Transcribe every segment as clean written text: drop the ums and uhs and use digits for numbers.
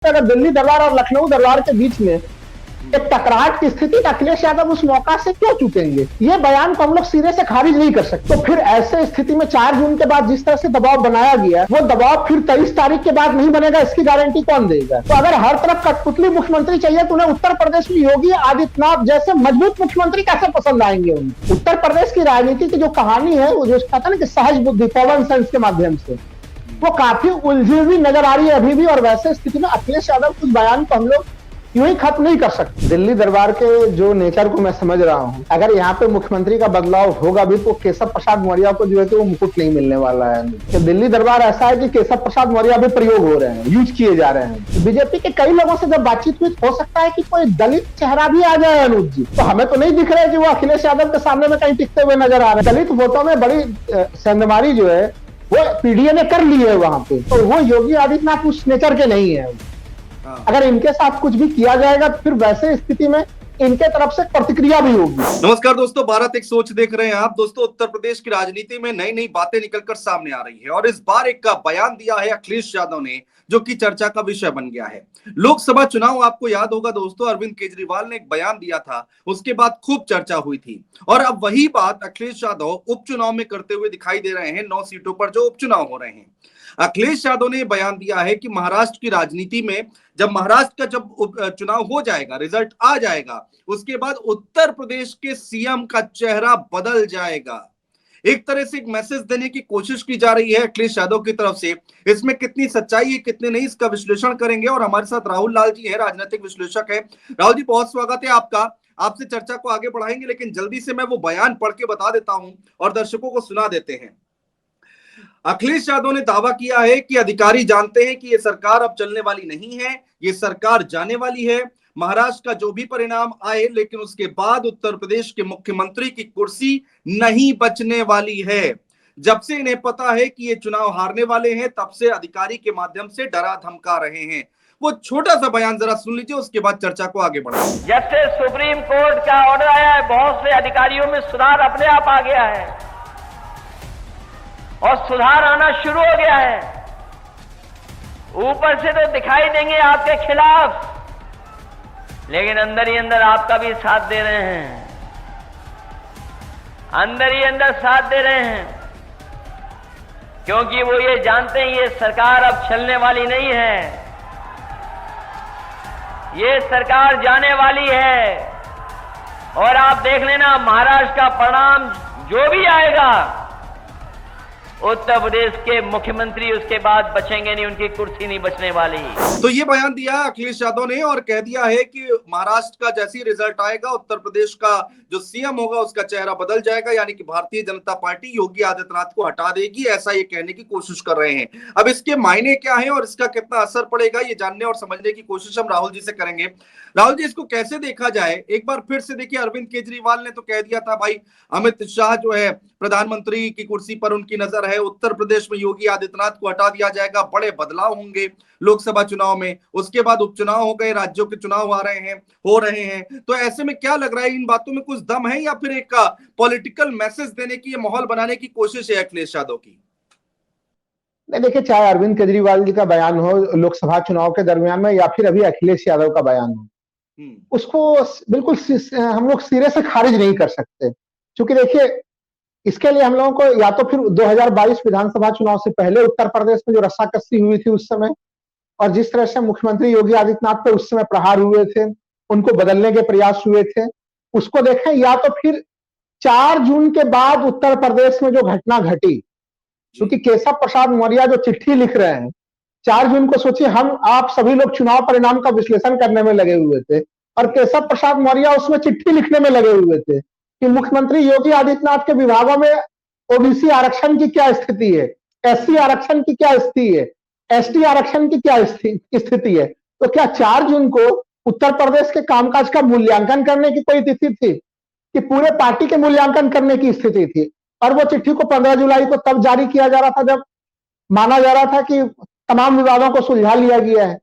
अगर दिल्ली दरबार और लखनऊ दरबार के बीच में एक टकराहट की स्थिति, अखिलेश यादव उस मौका से क्यों चूकेंगे? ये बयान को हम लोग सिरे से खारिज नहीं कर सकते। तो फिर ऐसे स्थिति में 4 जून के बाद जिस तरह से दबाव बनाया गया, वो दबाव फिर 23 तारीख के बाद नहीं बनेगा, इसकी गारंटी कौन देगा? तो अगर हर तरफ कठपुतली मुख्यमंत्री चाहिए तो उन्हें उत्तर प्रदेश में योगी आदित्यनाथ जैसे मजबूत मुख्यमंत्री कैसे पसंद आएंगे? उन्हें उत्तर प्रदेश की राजनीति की जो कहानी है, वो जो कहता है ना कि सहज बुद्धि, कॉमन सेंस के माध्यम से, वो काफी उलझी हुई नजर आ रही है अभी भी। और वैसे स्थिति में अखिलेश यादव उस बयान को हम लोग यूं ही खत्म नहीं कर सकते। दिल्ली दरबार के जो नेचर को मैं समझ रहा हूं, अगर यहाँ पे मुख्यमंत्री का बदलाव होगा भी तो केशव प्रसाद मौर्य को जो है कि वो मुकुट नहीं मिलने वाला है। कि दिल्ली दरबार ऐसा है कि केशव प्रसाद मौर्य भी प्रयोग हो रहे हैं, यूज किए जा रहे हैं। बीजेपी के कई लोगों से जब बातचीत हुई, हो सकता है कि कोई दलित चेहरा भी आ जाए अनुज जी, तो हमें तो नहीं दिख रहा है कि वो अखिलेश यादव के सामने में कहीं टिकते हुए नजर आ रहे हैं। दलित वोटों में बड़ी सेंधमारी जो है वो पीडीए ने कर ली है वहां पे, तो वो योगी आदित्यनाथ उस नेचर के नहीं है। अगर इनके साथ कुछ भी किया जाएगा तो फिर वैसे स्थिति में इनके तरफ से प्रतिक्रिया भी होगी। नमस्कार दोस्तों, भारत एक सोच देख रहे हैं आप। दोस्तों, उत्तर प्रदेश की राजनीति में नई नई बातें निकलकर सामने आ रही है और इस बार एक का बयान दिया है अखिलेश यादव ने, जो कि चर्चा का विषय बन गया है। लोकसभा चुनाव आपको याद होगा दोस्तों, अरविंद केजरीवाल ने एक बयान दिया था, उसके बाद खूब चर्चा हुई थी और अब वही बात अखिलेश यादव उपचुनाव में करते हुए दिखाई दे रहे हैं। 9 सीटों पर जो उपचुनाव हो रहे हैं, अखिलेश यादव ने बयान दिया है कि महाराष्ट्र की राजनीति में जब महाराष्ट्र का जब चुनाव हो जाएगा, रिजल्ट आ जाएगा, उसके बाद उत्तर प्रदेश के सीएम का चेहरा बदल जाएगा। एक तरह से एक मैसेज देने की कोशिश की जा रही है अखिलेश यादव की तरफ से। इसमें कितनी सच्चाई है, कितने नहीं, इसका विश्लेषण करेंगे और हमारे साथ राहुल लाल जी है, राजनीतिक विश्लेषक है। राहुल जी, बहुत स्वागत है आपका। आपसे चर्चा को आगे बढ़ाएंगे, लेकिन जल्दी से मैं वो बयान पढ़ के बता देता हूं और दर्शकों को सुना देते हैं। अखिलेश यादव ने दावा किया है कि अधिकारी जानते हैं कि ये सरकार अब चलने वाली नहीं है, ये सरकार जाने वाली है। महाराष्ट्र का जो भी परिणाम आए, लेकिन उसके बाद उत्तर प्रदेश के मुख्यमंत्री की कुर्सी नहीं बचने वाली है। जब से इन्हें पता है कि ये चुनाव हारने वाले हैं, तब से अधिकारी के माध्यम से डरा धमका रहे हैं। वो छोटा सा बयान जरा सुन लीजिए, उसके बाद चर्चा को आगे बढ़ाएंगे। जब से सुप्रीम कोर्ट का ऑर्डर आया है, बहुत से अधिकारियों में सुधार अपने आप आ गया है और सुधार आना शुरू हो गया है। ऊपर से तो दिखाई देंगे आपके खिलाफ, लेकिन अंदर ही अंदर आपका भी साथ दे रहे हैं, अंदर ही अंदर साथ दे रहे हैं, क्योंकि वो ये जानते हैं ये सरकार अब चलने वाली नहीं है, ये सरकार जाने वाली है। और आप देख लेना, महाराष्ट्र का परिणाम जो भी आएगा, उत्तर प्रदेश के मुख्यमंत्री उसके बाद बचेंगे नहीं, उनकी कुर्सी नहीं बचने वाली। तो ये बयान दिया अखिलेश यादव ने और कह दिया है कि महाराष्ट्र का जैसी रिजल्ट आएगा, उत्तर प्रदेश का जो सीएम होगा उसका चेहरा बदल जाएगा, यानी कि भारतीय जनता पार्टी योगी आदित्यनाथ को हटा देगी, ऐसा ये कहने की कोशिश कर रहे हैं। अब इसके मायने क्या है और इसका कितना असर पड़ेगा, ये जानने और समझने की कोशिश हम राहुल जी से करेंगे। राहुल जी, इसको कैसे देखा जाए? एक बार फिर से देखिए, अरविंद केजरीवाल ने तो कह दिया था भाई अमित शाह जो है प्रधानमंत्री की कुर्सी पर उनकी नजर है, उत्तर प्रदेश में योगी आदित्यनाथ को हटा दिया जाएगा, बड़े बदलाव होंगे लोकसभा चुनाव में। उसके बाद उपचुनाव हो गए, राज्यों के चुनाव आ रहे हैं, हो रहे हैं। तो ऐसे में क्या लग रहा है, इन बातों में कुछ दम है या फिर एक पॉलिटिकल मैसेज देने की, माहौल बनाने की कोशिश है अखिलेश यादव की? नहीं, देखिए, चाहे अरविंद केजरीवाल जी का बयान हो लोकसभा चुनाव के दरमियान में या फिर अभी अखिलेश यादव का बयान हो, उसको बिल्कुल हम लोग सिरे से खारिज नहीं कर सकते। क्योंकि देखिए, इसके लिए हम लोगों को या तो फिर 2022 विधानसभा चुनाव से पहले उत्तर प्रदेश में जो रस्साकसी हुई थी उस समय, और जिस तरह से मुख्यमंत्री योगी आदित्यनाथ पे उस समय प्रहार हुए थे, उनको बदलने के प्रयास हुए थे, उसको देखें, या तो फिर 4 जून के बाद उत्तर प्रदेश में जो घटना घटी। क्योंकि केशव प्रसाद मौर्य जो चिट्ठी लिख रहे हैं 4 जून को, सोचिए, हम आप सभी लोग चुनाव परिणाम का विश्लेषण करने में लगे हुए थे और केशव प्रसाद मौर्य उसमें चिट्ठी लिखने में लगे हुए थे कि मुख्यमंत्री योगी आदित्यनाथ के विभागों में ओबीसी आरक्षण की क्या स्थिति है, एससी आरक्षण की क्या स्थिति है, एसटी आरक्षण की क्या स्थिति है। तो क्या 4 जून को उत्तर प्रदेश के कामकाज का मूल्यांकन करने की कोई तिथि थी कि पूरे पार्टी के मूल्यांकन करने की स्थिति थी? और वो चिट्ठी को 15 जुलाई को तब जारी किया जा रहा था जब माना जा रहा था कि तमाम विवादों को सुलझा लिया गया है।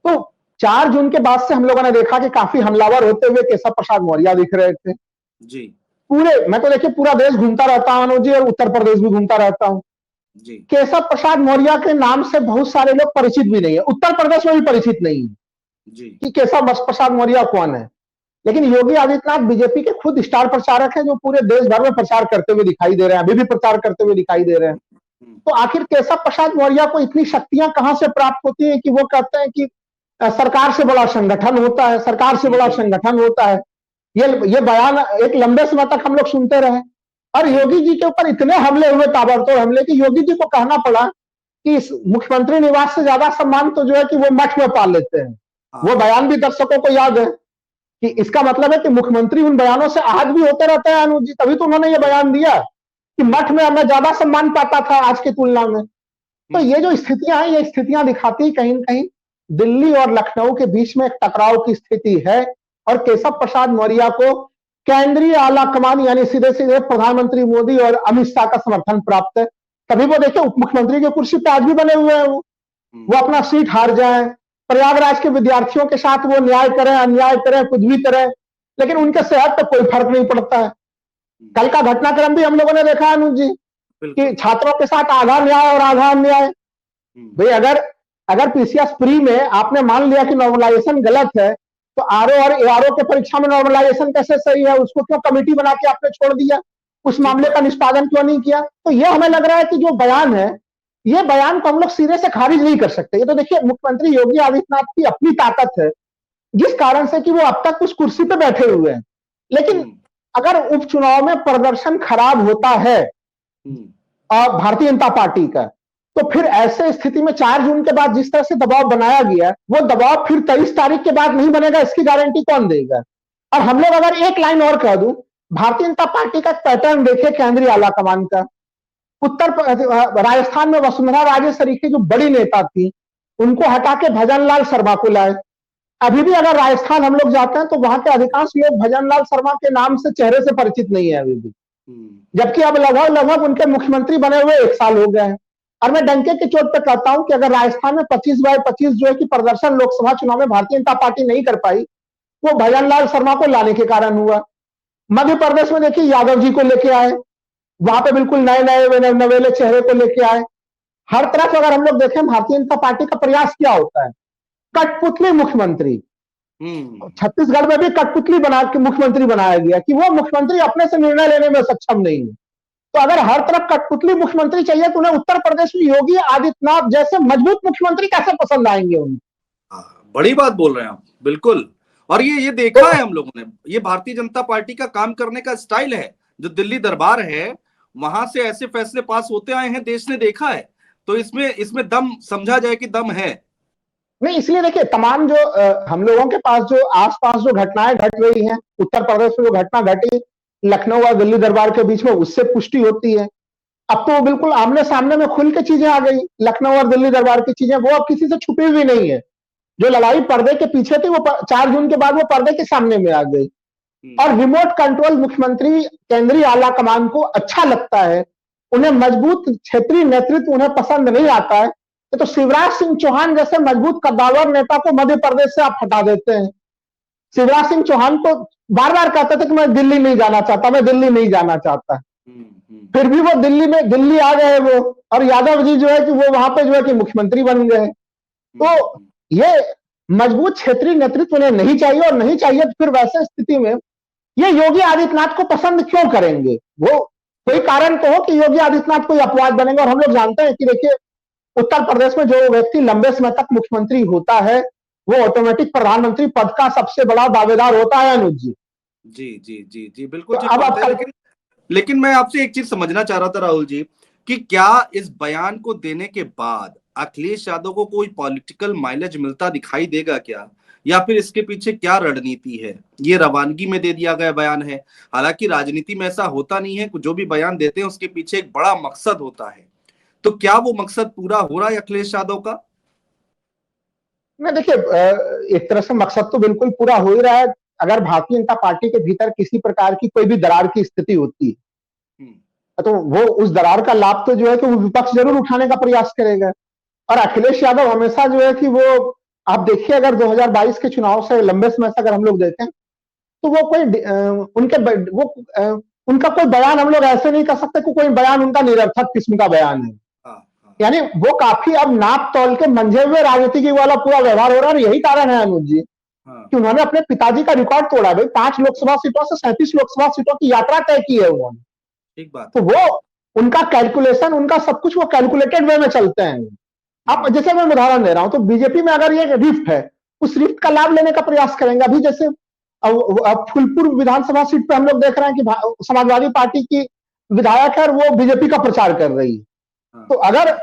तो 4 जून के बाद से हम लोगों ने देखा कि काफी हमलावर होते हुए केशव प्रसाद मौर्य दिख रहे थे जी। मैं तो देखिए पूरा देश घूमता रहता हूँ अनुज जी, और उत्तर प्रदेश भी घूमता रहता हूँ। जी केशव प्रसाद मौर्य के नाम से बहुत सारे लोग परिचित भी नहीं है, उत्तर प्रदेश में भी परिचित नहीं है जी कि केशव प्रसाद मौर्य कौन है। लेकिन योगी आदित्यनाथ बीजेपी के खुद स्टार प्रचारक हैं, जो पूरे देश भर में प्रचार करते हुए दिखाई दे रहे हैं, अभी भी प्रचार करते हुए दिखाई दे रहे हैं। तो आखिर केशव प्रसाद मौर्य को इतनी शक्तियां कहां से प्राप्त होती हैं कि वो कहते हैं कि सरकार से बड़ा संगठन होता है, सरकार से बड़ा संगठन होता है। ये बयान एक लंबे समय तक हम लोग सुनते रहे, और योगी जी के ऊपर इतने हमले हुए, ताबड़तोड़ हमले, कि योगी जी को कहना पड़ा कि इस मुख्यमंत्री निवास से ज्यादा सम्मान तो जो है कि वो मठ में पा लेते हैं। वो बयान भी दर्शकों को याद है कि इसका मतलब है कि मुख्यमंत्री उन बयानों से आहत भी होते रहते हैं अनुज जी, तभी तो उन्होंने ये बयान दिया कि मठ में मैं ज्यादा सम्मान पाता था आज की तुलना में। तो ये जो स्थितियां हैं, ये स्थितियां दिखाती कहीं न कहीं दिल्ली और लखनऊ के बीच में एक टकराव की स्थिति है, और केशव प्रसाद मौर्य को केंद्रीय आला कमान यानी सीधे सीधे प्रधानमंत्री मोदी और अमित शाह का समर्थन प्राप्त है। तभी वो देखिए उप मुख्यमंत्री की कुर्सी पे आज भी बने हुए हैं, वो अपना सीट हार जाए, प्रयागराज के विद्यार्थियों के साथ वो न्याय करें, अन्याय करें, कुछ भी करें, लेकिन उनके सेहत पर कोई फर्क नहीं पड़ता है। कल का घटनाक्रम भी हम लोगों ने देखा अनुज जी कि छात्रों के साथ आधा न्याय और आधा अन्याय। भाई अगर पीसीएस प्री में आपने मान लिया कि नॉर्मलाइजेशन गलत है, तो आरओ और एआरओ के परीक्षा में नॉर्मलाइजेशन कैसे सही है? उसको क्यों कमेटी बना के आपने छोड़ दिया? उस मामले का निष्पादन क्यों नहीं किया? तो यह हमें लग रहा है कि जो बयान है, ये बयान को हम लोग सिरे से खारिज नहीं कर सकते। ये तो देखिए मुख्यमंत्री योगी आदित्यनाथ की अपनी ताकत है, जिस कारण से कि वो अब तक उस कुर्सी पे बैठे हुए हैं। लेकिन अगर उपचुनाव में प्रदर्शन खराब होता है भारतीय जनता पार्टी का, तो फिर ऐसे स्थिति में 4 जून के बाद जिस तरह से दबाव बनाया गया, वो दबाव फिर 23 तारीख के बाद नहीं बनेगा, इसकी गारंटी कौन देगा? और हम लोग अगर एक लाइन और कह दूं, भारतीय जनता पार्टी का पैटर्न देखे केंद्रीय आलाकमान का, राजस्थान में वसुंधरा राजे सरीखे जो बड़ी नेता थी, उनको हटा के भजन लाल शर्मा को लाए। अभी भी अगर राजस्थान हम लोग जाते हैं तो वहां के अधिकांश लोग भजन लाल शर्मा के नाम से, चेहरे से परिचित नहीं है अभी भी, जबकि अब लगभग उनके मुख्यमंत्री बने हुए 1 साल हो गए हैं। और मैं डंके की चोट पर कहता हूं कि अगर राजस्थान में 25/25 जो है कि प्रदर्शन लोकसभा चुनाव में भारतीय जनता पार्टी नहीं कर पाई, वो भजन लाल शर्मा को लाने के कारण हुआ। मध्य प्रदेश में देखिए यादव जी को लेके आए, वहां पे बिल्कुल नए नए नवेले चेहरे को लेके आए। हर तरफ अगर हम लोग देखें भारतीय जनता पार्टी का प्रयास क्या होता है? कठपुतली मुख्यमंत्री। छत्तीसगढ़ में भी कठपुतली बना के मुख्यमंत्री बनाया गया कि वो मुख्यमंत्री अपने से निर्णय लेने में सक्षम नहीं है। तो अगर हर तरफ कठपुतली मुख्यमंत्री चाहिए, तो उन्हें उत्तर प्रदेश में योगी आदित्यनाथ जैसे मजबूत मुख्यमंत्री कैसे पसंद आएंगे उन्हें? बड़ी बात बोल रहे हैं आप, बिल्कुल। और ये देखा है हम लोगों ने, ये भारतीय जनता पार्टी का काम करने का स्टाइल है। जो दिल्ली दरबार है, वहां से ऐसे फैसले पास होते आए हैं, देश ने देखा है। तो इसमें दम समझा जाए कि दम है नहीं। इसलिए देखिए तमाम जो हम लोगों के पास जो आसपास जो घटनाएं घट रही हैं, उत्तर प्रदेश में जो घटना घटी लखनऊ और दिल्ली दरबार के बीच में, उससे पुष्टि होती है। अब तो बिल्कुल आमने सामने में खुल के चीजें आ गई, लखनऊ और दिल्ली दरबार की चीजें, वो अब किसी से छुपी हुई नहीं है। जो लड़ाई पर्दे के पीछे थी, वो 4 जून के बाद वो पर्दे के सामने में आ गई। और रिमोट कंट्रोल मुख्यमंत्री केंद्रीय आला कमान को अच्छा लगता है, उन्हें मजबूत क्षेत्रीय नेतृत्व उन्हें पसंद नहीं आता है। तो शिवराज सिंह चौहान जैसे मजबूत कद्दावर नेता को मध्य प्रदेश से आप हटा देते हैं। शिवराज सिंह चौहान तो बार बार कहते थे कि मैं दिल्ली नहीं जाना चाहता, मैं दिल्ली नहीं जाना चाहता। फिर भी वो दिल्ली आ गए वो, और यादव जी जो है कि वो वहां पे जो है कि मुख्यमंत्री बन गए। तो ये मजबूत क्षेत्रीय नेतृत्व उन्हें नहीं चाहिए, और नहीं चाहिए तो फिर वैसे स्थिति में ये योगी आदित्यनाथ को पसंद क्यों करेंगे? वो कोई कारण तो हो कि योगी आदित्यनाथ कोई अपवाद बनेंगे। और हम लोग जानते हैं कि देखिए उत्तर प्रदेश में जो व्यक्ति लंबे समय तक मुख्यमंत्री होता है, वो ऑटोमेटिक प्रधानमंत्री पद का सबसे बड़ा दावेदार होता है अनुज जी। जी जी जी जी बिल्कुल। तो अब लेकिन मैं आपसे एक चीज समझना चाह रहा था राहुल जी, कि क्या इस बयान को देने के बाद अखिलेश यादव को कोई पॉलिटिकल माइलेज मिलता दिखाई देगा क्या, या फिर इसके पीछे क्या रणनीति है? ये रवानगी में दे दिया गया बयान है। हालांकि राजनीति में ऐसा होता नहीं है, जो भी बयान देते हैं उसके पीछे एक बड़ा मकसद होता है। तो क्या वो मकसद पूरा हो रहा है अखिलेश यादव का? नहीं देखिए, एक तरह से मकसद तो बिल्कुल पूरा हो ही रहा है। अगर भारतीय जनता पार्टी के भीतर किसी प्रकार की कोई भी दरार की स्थिति होती है, तो वो उस दरार का लाभ तो जो है कि वो विपक्ष जरूर उठाने का प्रयास करेगा। और अखिलेश यादव हमेशा जो है कि वो, आप देखिए अगर 2022 के चुनाव से लंबे समय से अगर हम लोग देखें, तो वो कोई उनका कोई बयान हम लोग ऐसे नहीं कर सकते कि कोई बयान उनका निरर्थक किस्म का बयान है। यानी वो काफी अब नाप तोल के मंझे हुए राजनीति वाला पूरा व्यवहार हो रहा है। और यही कारण है अनुज जी कि उन्होंने अपने पिताजी का रिकॉर्ड तोड़ा। भाई 5 लोकसभा सीटों से 37 लोकसभा सीटों की यात्रा तय की है उन्होंने। ठीक बात। तो वो उनका कैलकुलेशन, उनका सब कुछ वो कैलकुलेटेड वे में चलते हैं। अब जैसे मैं उदाहरण दे रहा हूं, तो बीजेपी में अगर ये रिफ्ट है, उस रिफ्ट का लाभ लेने का प्रयास करेंगे। अभी जैसे अब फूलपुर विधानसभा सीट पे हम लोग देख रहे हैं कि समाजवादी पार्टी की विधायक है, वो बीजेपी का प्रचार कर रही है। तो अगर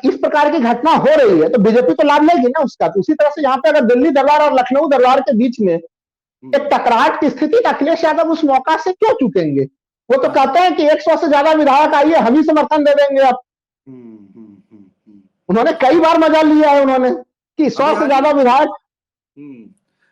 इस प्रकार की घटना हो रही है तो बीजेपी तो लाभ लेगी ना उसका। तो उसी तरह से यहाँ पे अगर दिल्ली दरबार और लखनऊ दरबार के बीच में एक टकराहट की स्थिति, अखिलेश यादव उस मौका से क्यों चुकेंगे? वो तो कहते हैं कि 100 से ज्यादा विधायक आइए, हम ही समर्थन दे देंगे आप। उन्होंने कई बार मजा लिया है उन्होंने कि 100 से ज्यादा विधायक,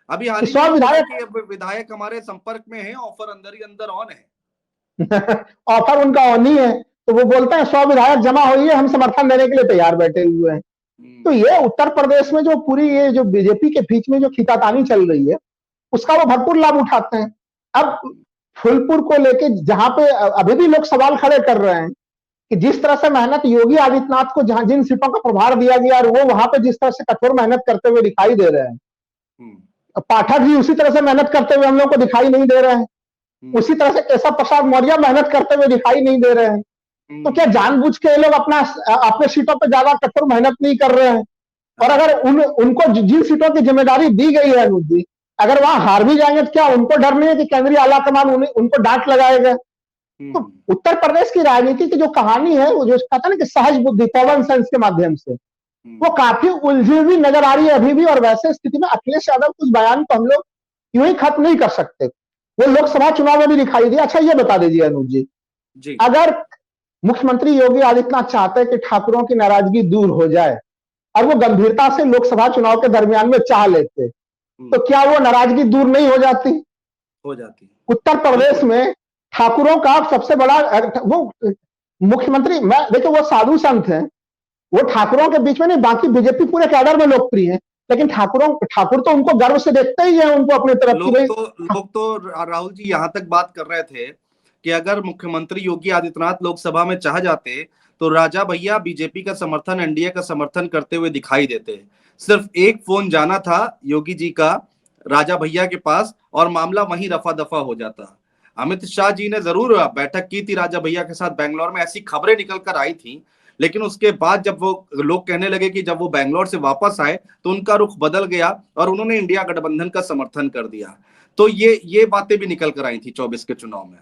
अभी हाल ही विधायक हमारे संपर्क में है, ऑफर अंदर ही अंदर ऑन है। ऑफर उनका ऑन ही है। तो वो बोलते हैं 100 विधायक जमा हुई है, हम समर्थन देने के लिए तैयार बैठे हुए हैं। तो ये उत्तर प्रदेश में जो पूरी ये जो बीजेपी के बीच में जो खींचातानी चल रही है, उसका वो भरपूर लाभ उठाते हैं। अब फूलपुर को लेके जहां पे अभी भी लोग सवाल खड़े कर रहे हैं कि जिस तरह से मेहनत योगी आदित्यनाथ को जहां जिन सीटों का प्रभार दिया गया और वो वहां पे जिस तरह से कठोर मेहनत करते हुए दिखाई दे रहे हैं, पाठक जी उसी तरह से मेहनत करते हुए हम लोग को दिखाई नहीं दे रहे हैं। उसी तरह से केशव प्रसाद मौर्य मेहनत करते हुए दिखाई नहीं दे रहे हैं। तो क्या जानबूझ के ये लोग अपने सीटों पर ज्यादा कठोर मेहनत नहीं कर रहे हैं? और अगर उनको जिन सीटों की जिम्मेदारी दी गई है अनुज जी, अगर वहां हार भी जाएंगे तो क्या उनको डर नहीं है कि केंद्रीय आलाकमान उनको डांट लगाएगा? तो उत्तर प्रदेश की राजनीति की जो कहानी है, वो जो कहता है ना कि सहज बुद्धि, कॉमन सेंस के माध्यम से, वो काफी उलझी हुई नजर आ रही है अभी भी। और वैसे स्थिति में अखिलेश यादव कुछ बयान को हम लोग यूं ही खत्म नहीं कर सकते। वो लोकसभा चुनाव में भी दिखाई दिया। अच्छा ये बता दीजिए अनुज जी, अगर मुख्यमंत्री योगी आदित्यनाथ चाहते हैं कि ठाकुरों की नाराजगी दूर हो जाए और वो गंभीरता से लोकसभा चुनाव के दरमियान में चाह लेते, तो क्या वो नाराजगी दूर नहीं हो जाती? हो जाती। उत्तर प्रदेश में ठाकुरों का सबसे बड़ा वो मुख्यमंत्री, मैं देखो वो साधु संत हैं, वो ठाकुरों के बीच में नहीं, बाकी बीजेपी पूरे कैडर में लोकप्रिय है, लेकिन ठाकुर तो उनको गर्व से देखते ही है उनको अपनी तरफ। लोग तो राहुल जी यहाँ तक बात कर रहे थे कि अगर मुख्यमंत्री योगी आदित्यनाथ लोकसभा में चाह जाते तो राजा भैया बीजेपी का समर्थन, एनडीए का समर्थन करते हुए दिखाई देते। सिर्फ एक फोन जाना था योगी जी का राजा भैया के पास और मामला वहीं रफा दफा हो जाता। अमित शाह जी ने जरूर बैठक की थी राजा भैया के साथ बेंगलोर में, ऐसी खबरें निकल कर आई थी, लेकिन उसके बाद जब वो लोग कहने लगे कि जब वो बेंगलोर से वापस आए तो उनका रुख बदल गया और उन्होंने इंडिया गठबंधन का समर्थन कर दिया। तो ये बातें भी निकल कर आई थी 24 के चुनाव में।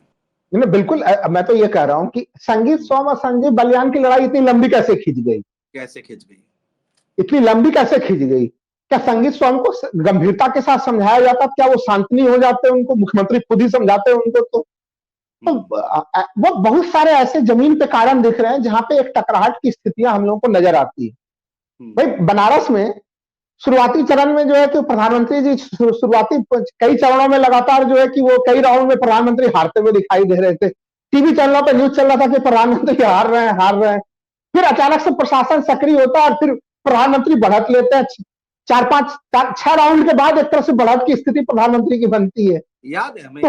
बिल्कुल, मैं तो ये कह रहा हूं कि संगीत सोम और संजीव बलियान की लड़ाई इतनी लंबी कैसे खिंच गई? इतनी लंबी कैसे खिंच गई? क्या संगीत सोम को गंभीरता के साथ समझाया जाता? क्या वो शांतनी हो जाते? उनको मुख्यमंत्री खुद ही समझाते उनको? तो वो बहुत सारे ऐसे जमीन पे कारण दिख रहे हैं जहां पे एक टकराहट की स्थितियां हम लोगों को नजर आती है। भाई बनारस में शुरुआती चरण में जो है कि प्रधानमंत्री जी शुरुआती कई चरणों में लगातार जो है कि वो कई राउंड में प्रधानमंत्री हारते हुए दिखाई दे रहे थे। टीवी चैनलों पे न्यूज चल रहा था कि प्रधानमंत्री हार रहे हैं। फिर अचानक से प्रशासन सक्रिय होता है और फिर प्रधानमंत्री बढ़त लेते हैं। 4-5-6 राउंड के बाद एक तरह से बढ़त की स्थिति प्रधानमंत्री की बनती है। याद है हमें।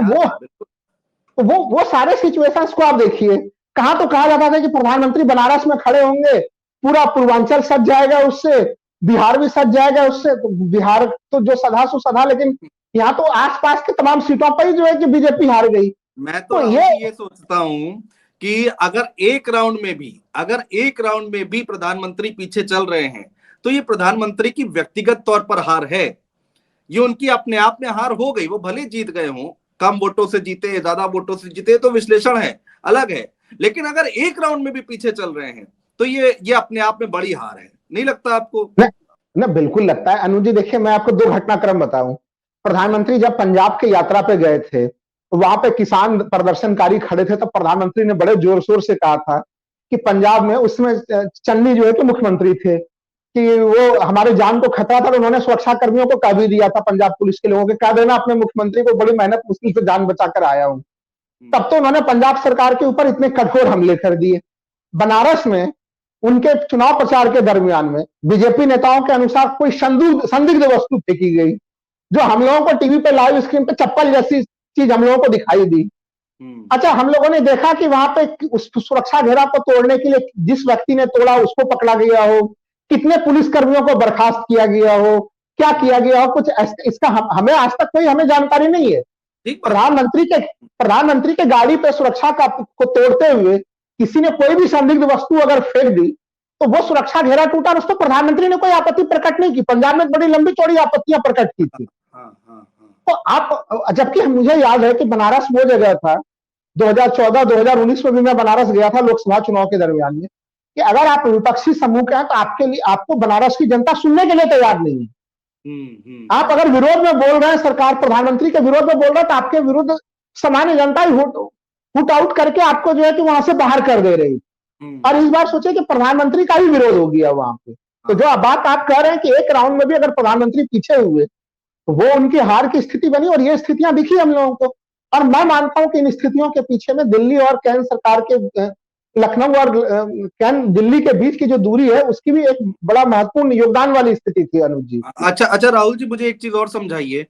तो वो सारे सिचुएशंस को आप देखिए। कहां तो कहा जाता था कि प्रधानमंत्री बनारस में खड़े होंगे, पूरा पूर्वांचल सज जाएगा उससे, बिहार भी सज जाएगा उससे। तो बिहार तो जो सधा सो सधा, लेकिन यहाँ तो आसपास के तमाम सीटों पर ही जो है कि बीजेपी हार गई। मैं तो ये सोचता हूं कि अगर एक राउंड में भी प्रधानमंत्री पीछे चल रहे हैं तो ये प्रधानमंत्री की व्यक्तिगत तौर पर हार है। ये उनकी अपने आप में हार हो गई। वो भले जीत गए हों, कम वोटों से जीते, ज्यादा वोटों से जीते, तो विश्लेषण है, अलग है, लेकिन अगर एक राउंड में भी पीछे चल रहे हैं तो ये अपने आप में बड़ी हार है। नहीं लगता आपको? ना बिल्कुल लगता है अनुज जी। देखिए मैं आपको 2 घटनाक्रम बताऊं। प्रधानमंत्री जब पंजाब की यात्रा पे गए थे तो वहां पे किसान प्रदर्शनकारी खड़े थे, तब प्रधानमंत्री ने बड़े जोर शोर से कहा था कि पंजाब में उसमें चन्नी जो है कि मुख्यमंत्री थे, कि वो हमारे जान को खतरा था। उन्होंने सुरक्षा कर्मियों को कह भी दिया था, पंजाब पुलिस के लोगों के, कह देना अपने मुख्यमंत्री को बड़ी मेहनत मुश्किल से जान बचा कर आया हूं। तब तो उन्होंने पंजाब सरकार के ऊपर इतने कठोर हमले कर दिए। बनारस में उनके चुनाव प्रचार के दरमियान में बीजेपी नेताओं के अनुसार कोई संदिग्ध वस्तु फेंकी गई, जो हम लोगों को टीवी पे लाइव स्क्रीन पे चप्पल जैसी चीज हम लोगों को दिखाई दी। अच्छा, हम लोगों ने देखा कि वहां पे उस सुरक्षा घेरा को तोड़ने के लिए जिस व्यक्ति ने तोड़ा उसको पकड़ा गया हो, कितने पुलिस कर्मियों को बर्खास्त किया गया हो, क्या किया गया हो, कुछ इसका हमें आज तक कोई हमें जानकारी नहीं है। प्रधानमंत्री के गाड़ी पे सुरक्षा को तोड़ते हुए किसी ने कोई भी संदिग्ध वस्तु अगर फेंक दी तो वो सुरक्षा घेरा टूटा और उस पर प्रधानमंत्री ने कोई आपत्ति प्रकट नहीं की। पंजाब में बड़ी लंबी चौड़ी आपत्तियां प्रकट की थी। तो आप, जबकि मुझे याद है कि बनारस वो जगह था 2014-2019 में भी मैं बनारस गया था लोकसभा चुनाव के दरमियान में, कि अगर आप विपक्षी समूह के हैं तो आपके लिए आपको बनारस की जनता सुनने के लिए तैयार नहीं है। आप अगर विरोध में बोल रहे हैं, सरकार प्रधानमंत्री के विरोध में बोल रहे हैं, तो आपके विरुद्ध सामान्य जनता ही हुट आउट करके आपको जो है कि वहां से बाहर कर दे रही। और इस बार सोचे कि प्रधानमंत्री का ही विरोध हो गया वहां पे। तो जो बात आप कह रहे हैं कि एक राउंड में भी अगर प्रधानमंत्री पीछे हुए तो वो उनकी हार की स्थिति बनी, और ये स्थितियां दिखी हम लोगों को। और मैं मानता हूं कि इन स्थितियों के पीछे में दिल्ली और केंद्र सरकार के, लखनऊ और दिल्ली के बीच की जो दूरी है उसकी भी एक बड़ा महत्वपूर्ण योगदान वाली स्थिति थी अनुज जी। अच्छा राहुल जी, मुझे एक चीज और समझाइए।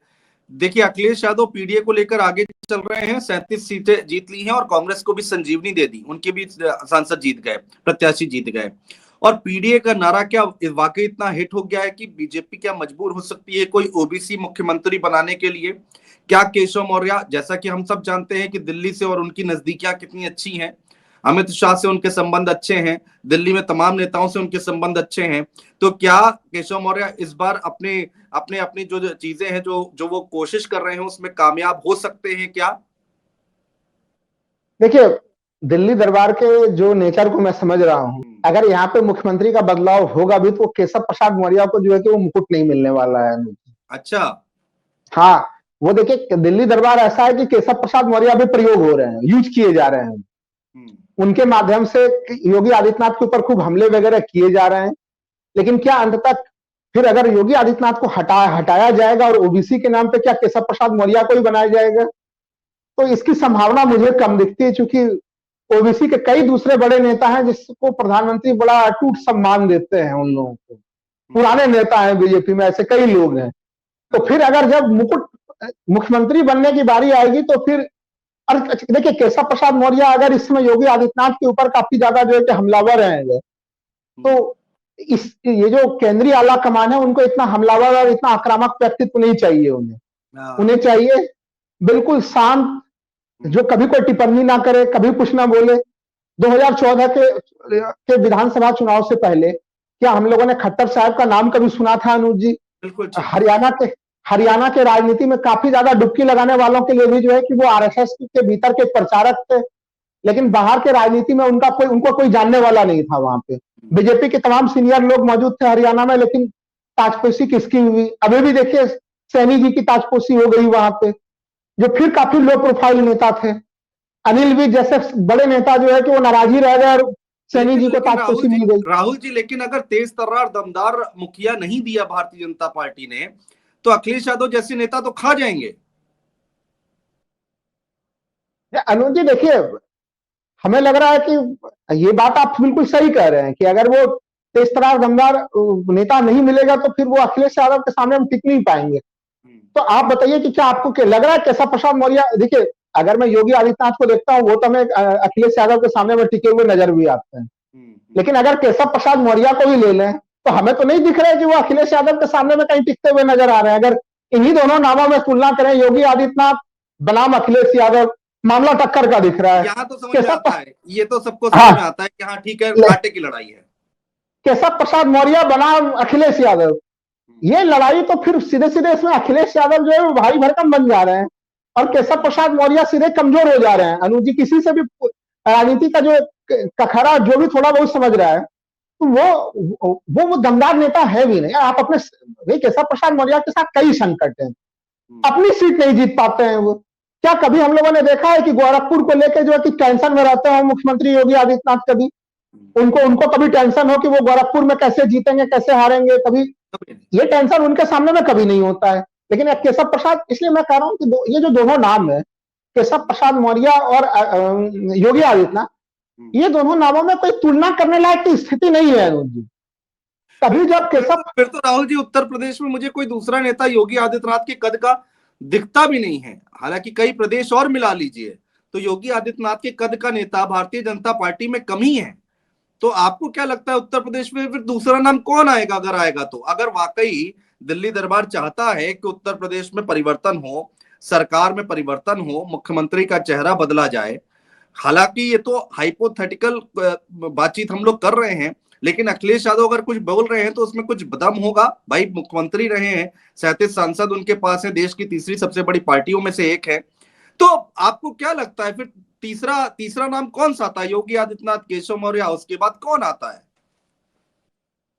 देखिए, अखिलेश यादव पीडीए को लेकर आगे चल रहे हैं, 37 सीटें जीत ली हैं और कांग्रेस को भी संजीवनी दे दी, उनके भी सांसद जीत गए, प्रत्याशी जीत गए। और पीडीए का नारा क्या वाकई इतना हिट हो गया है कि बीजेपी क्या मजबूर हो सकती है कोई ओबीसी मुख्यमंत्री बनाने के लिए? क्या केशव मौर्य, जैसा कि हम सब जानते हैं कि दिल्ली से और उनकी नजदीकियां कितनी अच्छी हैं, अमित शाह से उनके संबंध अच्छे हैं, दिल्ली में तमाम नेताओं से उनके संबंध अच्छे हैं, तो क्या केशव मौर्य इस बार अपनी जो चीजें हैं जो वो कोशिश कर रहे हैं उसमें कामयाब हो सकते हैं क्या? देखिए, दिल्ली दरबार के जो नेचर को मैं समझ रहा हूं, अगर यहाँ पे मुख्यमंत्री का बदलाव होगा भी तो केशव प्रसाद मौर्य को जो है कि वो मुकुट नहीं मिलने वाला है। अच्छा, हाँ, वो देखिए दिल्ली दरबार ऐसा है कि केशव प्रसाद मौर्य अभी प्रयोग हो रहे हैं, यूज किए जा रहे हैं। उनके माध्यम से योगी आदित्यनाथ के ऊपर खूब हमले वगैरह किए जा रहे हैं। लेकिन क्या अंत तक फिर अगर योगी आदित्यनाथ को हटाया जाएगा और ओबीसी के नाम पे क्या केशव प्रसाद मौर्य को ही बनाया जाएगा, तो इसकी संभावना मुझे कम दिखती है, क्योंकि ओबीसी के कई दूसरे बड़े नेता हैं जिसको प्रधानमंत्री बड़ा अटूट सम्मान देते हैं। उन लोगों को पुराने नेता हैं बीजेपी में, ऐसे कई लोग हैं। तो फिर अगर जब मुख्यमंत्री बनने की बारी आएगी तो फिर, और देखिए केशव प्रसाद मौर्य अगर इस समय योगी आदित्यनाथ के ऊपर काफी ज्यादा जो है कि हमलावर रहेंगे, तो ये जो केंद्रीय आला कमान है उनको इतना हमलावर और इतना आक्रामक व्यक्तित्व नहीं चाहिए। उन्हें चाहिए बिल्कुल शांत, जो कभी कोई टिप्पणी ना करे, कभी कुछ ना बोले। 2014 के विधानसभा चुनाव से पहले क्या हम लोगों ने खट्टर साहब का नाम कभी सुना था अनुज जी? बिल्कुल। हरियाणा के राजनीति में काफी ज्यादा डुबकी लगाने वालों के लिए भी जो है कि वो आरएसएस के भीतर के प्रचारक थे, लेकिन बाहर के राजनीति में उनको कोई जानने वाला नहीं था। वहां पे बीजेपी के तमाम सीनियर लोग मौजूद थे हरियाणा में, लेकिन ताजपोशी किसकी हुई? अभी भी देखिए सैनी जी की ताजपोशी हो गई वहां पे, जो फिर काफी लो प्रोफाइल नेता थे। अनिल विज जैसे बड़े नेता जो है कि वो नाराज ही रह गए और सैनी जी को ताजपोशी मिल गई। राहुल जी, लेकिन अगर तेज तर्रार दमदार मुखिया नहीं दिया भारतीय जनता पार्टी ने, तो अखिलेश यादव जैसे नेता तो खा जाएंगे। अनुज जी देखिए, हमें लग रहा है कि ये बात आप बिल्कुल सही कह रहे हैं कि अगर वो तेज तर्रार दमदार नेता नहीं मिलेगा तो फिर वो अखिलेश यादव के सामने हम टिक नहीं पाएंगे। तो आप बताइए कि क्या आपको लग रहा है केशव प्रसाद मौर्य? देखिए, अगर मैं योगी आदित्यनाथ को देखता हूं वो तो हमें अखिलेश यादव के सामने में टिके हुए नजर भी आते हैं, लेकिन अगर केशव प्रसाद मौर्य को ही ले लें तो हमें तो नहीं दिख रहा है कि वो अखिलेश यादव के सामने में कहीं टिकते हुए नजर आ रहे हैं। अगर इन्हीं दोनों नामों में तुलना करें, योगी आदित्यनाथ बनाम अखिलेश यादव, मामला टक्कर का दिख रहा है। यहाँ तो समझ आता है, ये तो सबको समझ में आता है कि हाँ ठीक है, कांटे की लड़ाई है। केशव प्रसाद मौर्य बनाम अखिलेश यादव, ये लड़ाई तो फिर सीधे सीधे इसमें अखिलेश यादव जो है वो भारी भरकम बन जा रहे हैं और केशव प्रसाद मौर्य सीधे कमजोर हो जा रहे हैं। अनुज जी, किसी से भी राजनीति का जो कखरा जो भी थोड़ा बहुत समझ रहा है, तो वो दमदार नेता है भी नहीं। आप अपने केशव प्रसाद मौर्य के साथ कई संकट हैं, अपनी सीट नहीं जीत पाते हैं वो। क्या कभी हम लोगों ने देखा है कि गोरखपुर को लेकर जो है कि टेंशन में रहते हैं मुख्यमंत्री योगी आदित्यनाथ? कभी उनको कभी टेंशन हो कि वो गोरखपुर में कैसे जीतेंगे, कैसे हारेंगे? कभी ये टेंशन उनके सामने में कभी नहीं होता है। लेकिन केशव प्रसाद, इसलिए मैं कह रहा हूं कि ये जो दोनों नाम है, केशव प्रसाद मौर्य और योगी आदित्यनाथ, ये दोनों नामों में कोई तुलना करने लायक की स्थिति नहीं है अनुज जी। तभी जब केशव, फिर तो राहुल जी उत्तर प्रदेश में मुझे कोई दूसरा नेता योगी आदित्यनाथ के कद का दिखता भी नहीं है, हालांकि कई प्रदेश और मिला लीजिए तो योगी आदित्यनाथ के कद का नेता भारतीय जनता पार्टी में कम ही है। तो आपको क्या लगता है उत्तर प्रदेश में फिर दूसरा नाम कौन आएगा, अगर आएगा तो? अगर वाकई दिल्ली दरबार चाहता है कि उत्तर प्रदेश में परिवर्तन हो, सरकार में परिवर्तन हो, मुख्यमंत्री का चेहरा बदला जाए, हालांकि ये तो हाइपोथेटिकल बातचीत हम लोग कर रहे हैं, लेकिन अखिलेश यादव अगर कुछ बोल रहे हैं तो उसमें कुछ दम होगा। भाई मुख्यमंत्री रहे हैं, 37 सांसद उनके पास है, देश की तीसरी सबसे बड़ी पार्टियों में से एक है। तो आपको क्या लगता है फिर तीसरा नाम कौन सा आता है? योगी आदित्यनाथ, केशव मौर्य, उसके बाद कौन आता है?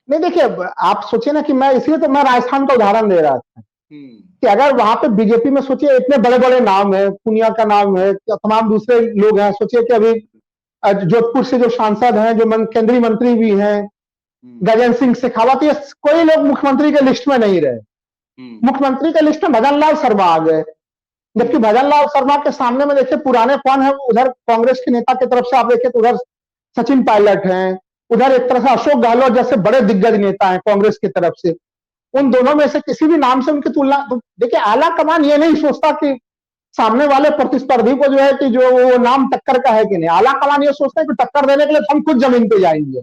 नहीं देखिए, आप सोचिए ना कि मैं इसलिए तो मैं राजस्थान का उदाहरण दे रहा था कि अगर वहां पे बीजेपी में सोचिए इतने बड़े बड़े नाम है, पुनिया का नाम है, तमाम दूसरे लोग हैं, सोचिए कि अभी जोधपुर से जो सांसद हैं, जो केंद्रीय मंत्री भी हैं, गजेंद्र सिंह शेखावत, ये कोई लोग मुख्यमंत्री के लिस्ट में नहीं रहे। मुख्यमंत्री के लिस्ट में भजन लाल शर्मा आ गए, जबकि भजन लाल शर्मा के सामने में देखिए पुराने कौन है, उधर कांग्रेस के नेता की तरफ से आप देखिए तो उधर सचिन पायलट हैं, उधर एक तरह से अशोक गहलोत जैसे बड़े दिग्गज नेता हैं कांग्रेस की तरफ से। उन दोनों में से किसी भी नाम से उनकी तुलना, तो देखिए आला कमान ये नहीं सोचता कि सामने वाले प्रतिस्पर्धी को जो है कि जो वो नाम टक्कर का है कि नहीं, आला कमान ये सोचता है कि टक्कर देने के लिए हम खुद जमीन पे जाएंगे।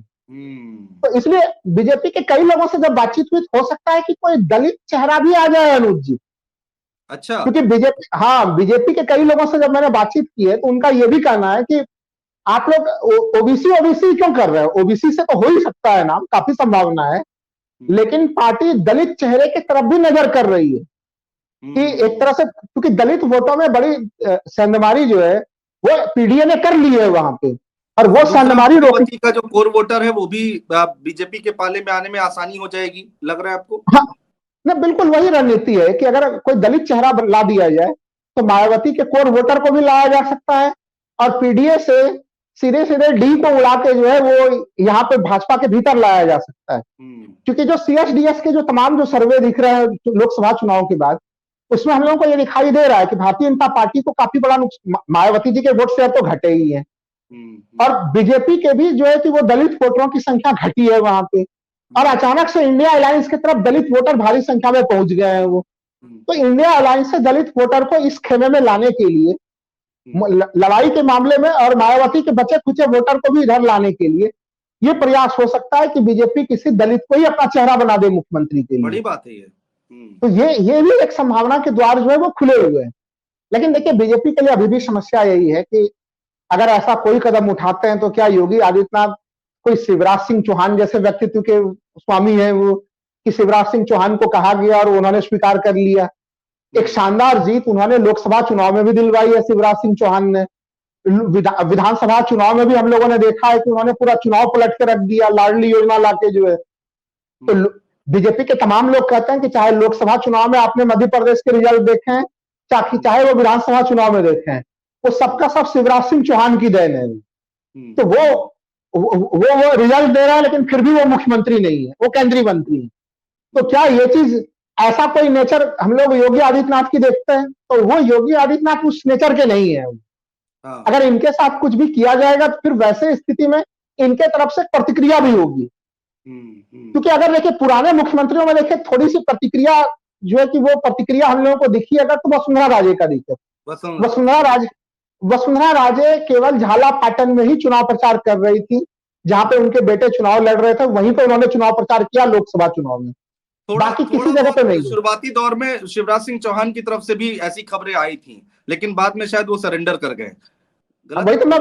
तो इसलिए बीजेपी के कई लोगों से जब बातचीत हुई, हो सकता है कि कोई दलित चेहरा भी आ जाए अनुज जी। अच्छा, क्योंकि बीजेपी के कई लोगों से जब मैंने बातचीत की है तो उनका यह भी कहना है कि आप लोग ओबीसी क्यों कर रहे हो? ओबीसी से तो हो ही सकता है नाम, काफी संभावना है, लेकिन पार्टी दलित चेहरे की तरफ भी नजर कर रही है कि एक तरह से, क्योंकि दलित वोटों में बड़ी सेंधमारी जो है वो पीडीए ने कर ली है वहां पे, और वो सेंधमारी रोकने का जो कोर वोटर है वो भी बीजेपी के पाले में आने में आसानी हो जाएगी, लग रहा है आपको? हाँ, ना बिल्कुल वही रणनीति है कि अगर कोई दलित चेहरा ला दिया जाए तो मायावती के कोर वोटर को भी लाया जा सकता है, और पीडीए से सीधे सीधे डी को उड़ा के जो है वो यहाँ पे भाजपा के भीतर लाया जा सकता है। क्योंकि जो सीएसडीएस के जो तमाम जो सर्वे दिख रहे हैं लोकसभा चुनाव के बाद, उसमें हम लोगों को ये दिखाई दे रहा है कि भारतीय जनता पार्टी को काफी बड़ा मायावती जी के वोट शेयर तो घटे ही है, और बीजेपी के भी जो है कि वो दलित वोटरों की संख्या घटी है वहां पे, और अचानक से इंडिया अलायंस की तरफ दलित वोटर भारी संख्या में पहुंच गए हैं वो। तो इंडिया अलायंस से दलित वोटर को इस खेमे में लाने के लिए, लड़ाई के मामले में, और मायावती के बचे खुचे वोटर को भी इधर लाने के लिए ये प्रयास हो सकता है कि बीजेपी किसी दलित को ही अपना चेहरा बना दे मुख्यमंत्री के लिए। बड़ी बात है ये। तो ये भी एक संभावना के द्वार जो है वो खुले हुए हैं। लेकिन देखिए बीजेपी के लिए अभी भी समस्या यही है कि अगर ऐसा कोई कदम उठाते हैं तो क्या योगी आदित्यनाथ कोई शिवराज सिंह चौहान जैसे व्यक्तित्व के स्वामी हैं वो, कि शिवराज सिंह चौहान को कहा गया और उन्होंने स्वीकार कर लिया। एक शानदार जीत उन्होंने लोकसभा चुनाव में भी दिलवाई है शिवराज सिंह चौहान ने, विधानसभा चुनाव में भी हम लोगों ने देखा है कि उन्होंने पूरा चुनाव पलट के रख दिया, लाडली योजना लाके जो है। तो बीजेपी के तमाम लोग कहते हैं कि चाहे लोकसभा चुनाव में आपने मध्य प्रदेश के रिजल्ट देखें, चाहे वो विधानसभा चुनाव में देखें, वो सबका सब शिवराज सिंह चौहान की देन है। तो वो रिजल्ट दे रहा है लेकिन फिर भी वो मुख्यमंत्री नहीं है, वो केंद्रीय मंत्री है। तो क्या ये चीज, ऐसा कोई नेचर हम लोग योगी आदित्यनाथ की देखते हैं? तो वो योगी आदित्यनाथ उस नेचर के नहीं है। अगर इनके साथ कुछ भी किया जाएगा तो फिर वैसे स्थिति में इनके तरफ से प्रतिक्रिया भी होगी। क्योंकि अगर देखिए पुराने मुख्यमंत्रियों में देखिए थोड़ी सी प्रतिक्रिया जो है कि वो प्रतिक्रिया हम लोगों को दिखी, अगर तो वसुंधरा राजे का दिखे। वसुंधरा राजे केवल झाला पाटन में ही चुनाव प्रचार कर रही थी, जहां पे उनके बेटे चुनाव लड़ रहे थे, वहीं पे उन्होंने चुनाव प्रचार किया लोकसभा चुनाव में, बाकी किसी जगह पे नहीं। शुरुआती दौर में शिवराज सिंह चौहान की तरफ से भी ऐसी खबरें आई थी, लेकिन बाद में शायद वो सरेंडर कर गए। वही तो मैं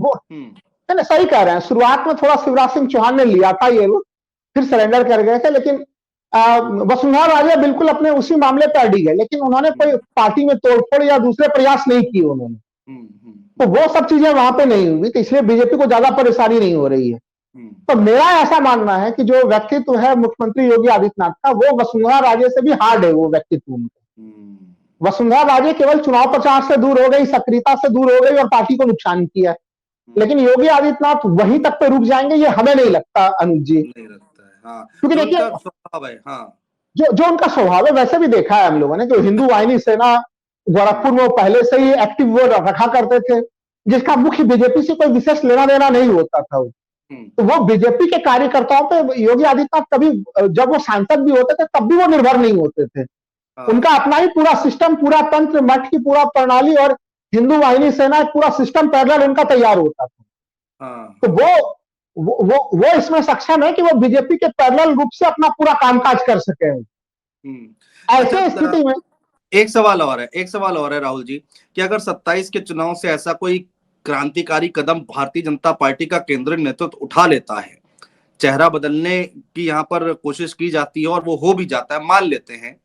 वो सही कह रहे हैं, शुरुआत में थोड़ा शिवराज सिंह चौहान ने लिया था ये लोग, फिर सरेंडर कर गए थे। लेकिन वसुंधरा राजे बिल्कुल अपने उसी मामले पर अड़ी गए, लेकिन उन्होंने कोई पार्टी में तोड़फोड़ या दूसरे प्रयास नहीं किए उन्होंने। तो वो सब चीजें वहां पे नहीं हुई, तो इसलिए बीजेपी को ज्यादा परेशानी नहीं हो रही है। तो मेरा ऐसा मानना है कि जो व्यक्तित्व है मुख्यमंत्री योगी आदित्यनाथ का, वो वसुंधरा राजे से भी हार्ड है वो व्यक्तित्व उनका। वसुंधरा राजे केवल चुनाव प्रचार से दूर हो गई, सक्रियता से दूर हो गई और पार्टी को नुकसान किया, लेकिन योगी आदित्यनाथ वहीं तक पे रुक जाएंगे ये हमें नहीं लगता अनुज जी। क्योंकि देखिए जो उनका स्वभाव है, वैसे भी देखा है हम लोगों ने, जो हिंदू वाहिनी सेना गोरखपुर में पहले से ही एक्टिव वो रखा करते थे, जिसका मुख्य बीजेपी से कोई विशेष लेना देना नहीं होता था। तो वो बीजेपी के कार्यकर्ताओं पे योगी आदित्यनाथ कभी, जब वो सांसद भी होते थे तब भी वो निर्भर नहीं होते थे। उनका अपना ही पूरा सिस्टम, पूरा तंत्र, मठ की पूरा प्रणाली और हिंदू वाहिनी सेना, एक पूरा सिस्टम पैरेलल उनका तैयार होता था। तो वो इसमें सक्षम है कि वो बीजेपी के पैरेलल रूप से अपना पूरा कामकाज कर सके। ऐसे स्थिति में एक सवाल और है राहुल जी, कि अगर 27 के चुनाव से ऐसा कोई क्रांतिकारी कदम भारतीय जनता पार्टी का केंद्रीय नेतृत्व उठा लेता है, चेहरा बदलने की यहाँ पर कोशिश की जाती है और वो हो भी जाता है, मान लेते हैं,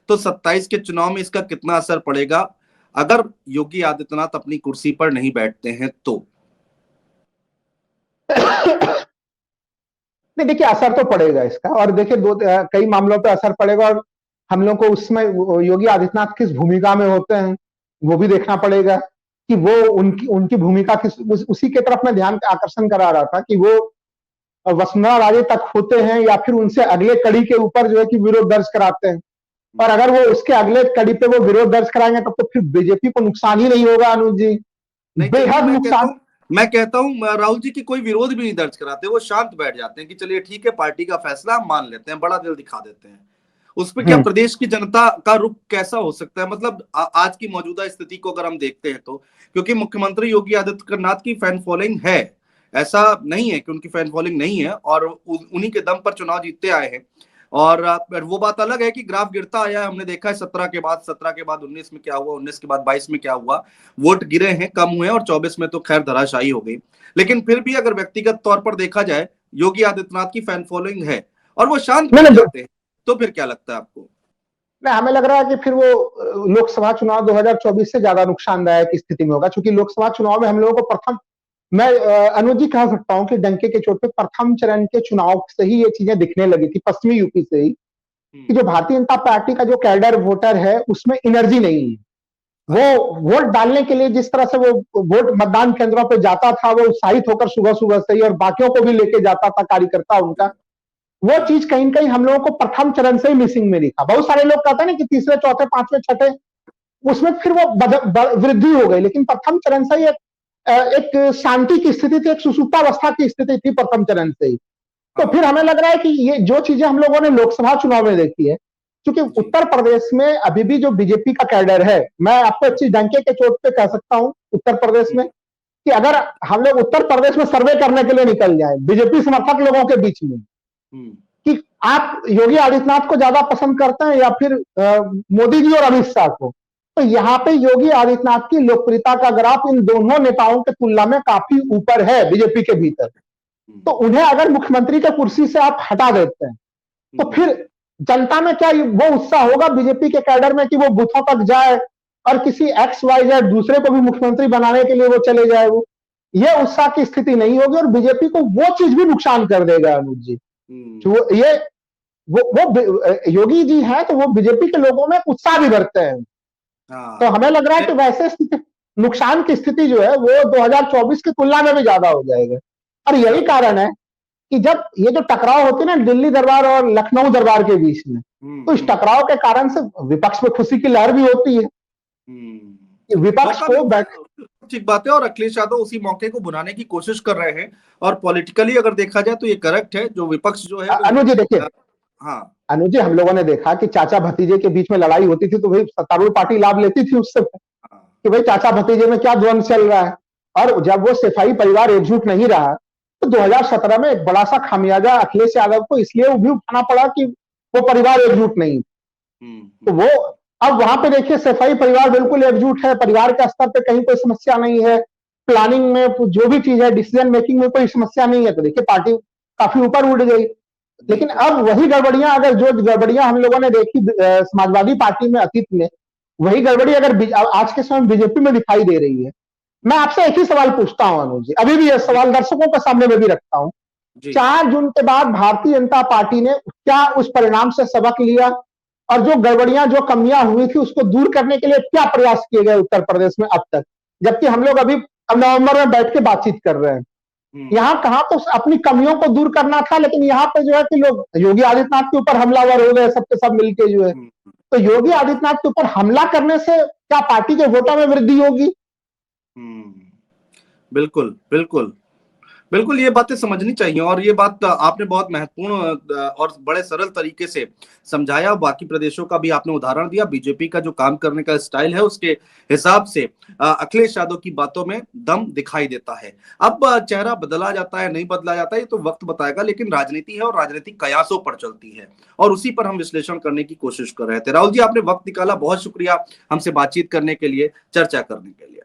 तो 27 के चुनाव में इसका कितना असर पड़ेगा अगर योगी आदित्यनाथ अपनी कुर्सी पर नहीं बैठते हैं तो? नहीं, देखिए असर तो पड़ेगा इसका, और देखिए कई मामलों पे असर पड़ेगा, और हम लोग को उसमें योगी आदित्यनाथ किस भूमिका में होते हैं वो भी देखना पड़ेगा कि वो उनकी भूमिका किस, उसी के तरफ मैं ध्यान आकर्षण करा रहा था कि वो वसुंधरा राजे तक होते हैं या फिर उनसे अगले कड़ी के ऊपर जो है कि विरोध दर्ज कराते हैं। और अगर वो उसके अगले कड़ी पे वो विरोध दर्ज कराएंगे तब तो फिर बीजेपी को नुकसान ही नहीं होगा अनुज जी, बेहद नुकसान। मैं कहता हूं राहुल जी की कोई विरोध भी नहीं दर्ज कराते, वो शांत बैठ जाते हैं कि चलिए ठीक है, पार्टी का फैसला हम मान लेते हैं, बड़ा दिल दिखा देते हैं। उस पर क्या प्रदेश की जनता का रुख कैसा हो सकता है? मतलब आज की मौजूदा स्थिति को अगर हम देखते हैं तो, क्योंकि मुख्यमंत्री योगी आदित्यनाथ की फैन फॉलोइंग है, ऐसा नहीं है कि उनकी फैन फॉलोइंग नहीं है, और उन्हीं के दम पर चुनाव जीतते आए हैं। और वो बात अलग है कि ग्राफ गिरता आया है, हमने देखा है 17 के बाद 19 में क्या हुआ, 19 के बाद 22 में क्या हुआ, वोट गिरे हैं, कम हुए, और 24 में तो खैर धराशायी हो गई। लेकिन फिर भी अगर व्यक्तिगत तौर पर देखा जाए, योगी आदित्यनाथ की फैन फॉलोइंग है और वो शांत बैठ जाते हैं, तो फिर क्या लगता है आपको? नहीं, हमें लग रहा है कि फिर वो लोकसभा चुनाव 2024 से ज्यादा नुकसानदायक स्थिति में होगा, क्योंकि लोकसभा चुनाव में हम लोगों को मैं अनुज जी कह सकता हूं कि डंके के चोट पे प्रथम चरण के चुनाव से ही ये चीजें दिखने लगी थी, पश्चिमी यूपी से ही, कि जो भारतीय जनता पार्टी का जो कैडर वोटर है उसमें एनर्जी नहीं है। वो वोट डालने के लिए जिस तरह से वो वोट मतदान केंद्रों पे जाता था, वो उत्साहित होकर सुबह सुबह से ही, और बाकियों को भी लेके जाता था कार्यकर्ता उनका, वो चीज कहीं न कहीं हम लोगों को प्रथम चरण से ही मिसिंग में दिखा। बहुत सारे लोग कहते हैं ना कि तीसरे, चौथे, पांचवें, छठे उसमें फिर वो वृद्धि हो गई, लेकिन प्रथम चरण से ही एक शांति की स्थिति थी, एक सुसुप्तावस्था की स्थिति थी प्रथम चरण से ही। तो फिर हमें लग रहा है कि ये जो चीजें हम लोगों ने लोकसभा चुनाव में देखी है, क्योंकि उत्तर प्रदेश में अभी भी जो बीजेपी का कैडर है, मैं आपको एक चीज डंके के चोट पे कह सकता हूं उत्तर प्रदेश में, कि अगर हम लोग उत्तर प्रदेश में सर्वे करने के लिए निकल जाए बीजेपी समर्थक लोगों के बीच में कि आप योगी आदित्यनाथ को ज्यादा पसंद करते हैं या फिर मोदी जी और अमित शाह को, तो यहाँ पे योगी आदित्यनाथ की लोकप्रियता का ग्राफ इन दोनों नेताओं के तुलना में काफी ऊपर है बीजेपी के भीतर। तो उन्हें अगर मुख्यमंत्री की कुर्सी से आप हटा देते हैं तो फिर जनता में क्या वो उत्साह होगा बीजेपी के कैडर में कि वो बूथों तक जाए और किसी XYZ दूसरे को भी मुख्यमंत्री बनाने के लिए वो चले जाए? वो ये उत्साह की स्थिति नहीं होगी, और बीजेपी को वो चीज भी नुकसान कर देगा अनुज जी। वो योगी जी हैं तो वो बीजेपी के लोगों में उत्साह भी भरते हैं। तो हमें लग रहा है कि वैसे नुकसान की स्थिति जो है वो 2024 की तुलना में भी ज्यादा हो जाएगा। और यही कारण है कि जब ये जो टकराव होती है ना दिल्ली दरबार और लखनऊ दरबार के बीच में, तो इस टकराव के कारण से विपक्ष में खुशी की लहर भी होती है। विपक्ष को ठीक बात है, और अखिलेश यादव उसी मौके को बुलाने की कोशिश कर रहे हैं, और पॉलिटिकली अगर देखा जाए तो ये करेक्ट है, जो विपक्ष जो है। अनुज जी देखिए, अनुज जी हम लोगों ने देखा कि चाचा भतीजे के बीच में लड़ाई होती थी तो भाई सत्तारूढ़ पार्टी लाभ लेती थी उससे कि भाई चाचा भतीजे में क्या द्वंद्व चल रहा है, और जब वो सिपाही परिवार एकजुट नहीं रहा तो 2017 में एक बड़ा सा खामियाजा अखिलेश यादव को इसलिए भी उठाना पड़ा कि वो परिवार एकजुट नहीं। तो वो अब वहां पे देखिए सिपाही परिवार बिल्कुल एकजुट है, परिवार के स्तर पे कहीं कोई समस्या नहीं है, प्लानिंग में जो भी चीज है, डिसीजन मेकिंग में कोई समस्या नहीं है, तो देखिए पार्टी काफी ऊपर उठ गई। लेकिन अब वही गड़बड़ियां, अगर जो गड़बड़ियां हम लोगों ने देखी समाजवादी पार्टी में अतीत में, वही गड़बड़ी अगर आज के समय बीजेपी में दिखाई दे रही है। मैं आपसे एक ही सवाल पूछता हूं अनुज जी, अभी भी यह सवाल दर्शकों के सामने में भी रखता हूं, 4 जून के बाद भारतीय जनता पार्टी ने क्या उस परिणाम से सबक लिया, और जो गड़बड़ियां, जो कमियां हुई थी उसको दूर करने के लिए क्या प्रयास किए गए उत्तर प्रदेश में अब तक, जबकि हम लोग अभी नवंबर में बैठ के बातचीत कर रहे हैं। यहाँ कहां तो अपनी कमियों को दूर करना था, लेकिन यहाँ पे जो है कि लोग योगी आदित्यनाथ के ऊपर हमलावर हो गए सबके सब मिलके जो है। तो योगी आदित्यनाथ के ऊपर हमला करने से क्या पार्टी के वोटों में वृद्धि होगी? बिल्कुल बिल्कुल। बिल्कुल ये बातें समझनी चाहिए और ये बात आपने बहुत महत्वपूर्ण और बड़े सरल तरीके से समझाया। बाकी प्रदेशों का भी आपने उदाहरण दिया। बीजेपी का जो काम करने का स्टाइल है उसके हिसाब से अखिलेश यादव की बातों में दम दिखाई देता है। अब चेहरा बदला जाता है नहीं बदला जाता है ये तो वक्त बताएगा, लेकिन राजनीति है और राजनीतिक कयासों पर चलती है और उसी पर हम विश्लेषण करने की कोशिश कर रहे थे। राहुल जी आपने वक्त निकाला, बहुत शुक्रिया हमसे बातचीत करने के लिए, चर्चा करने के लिए।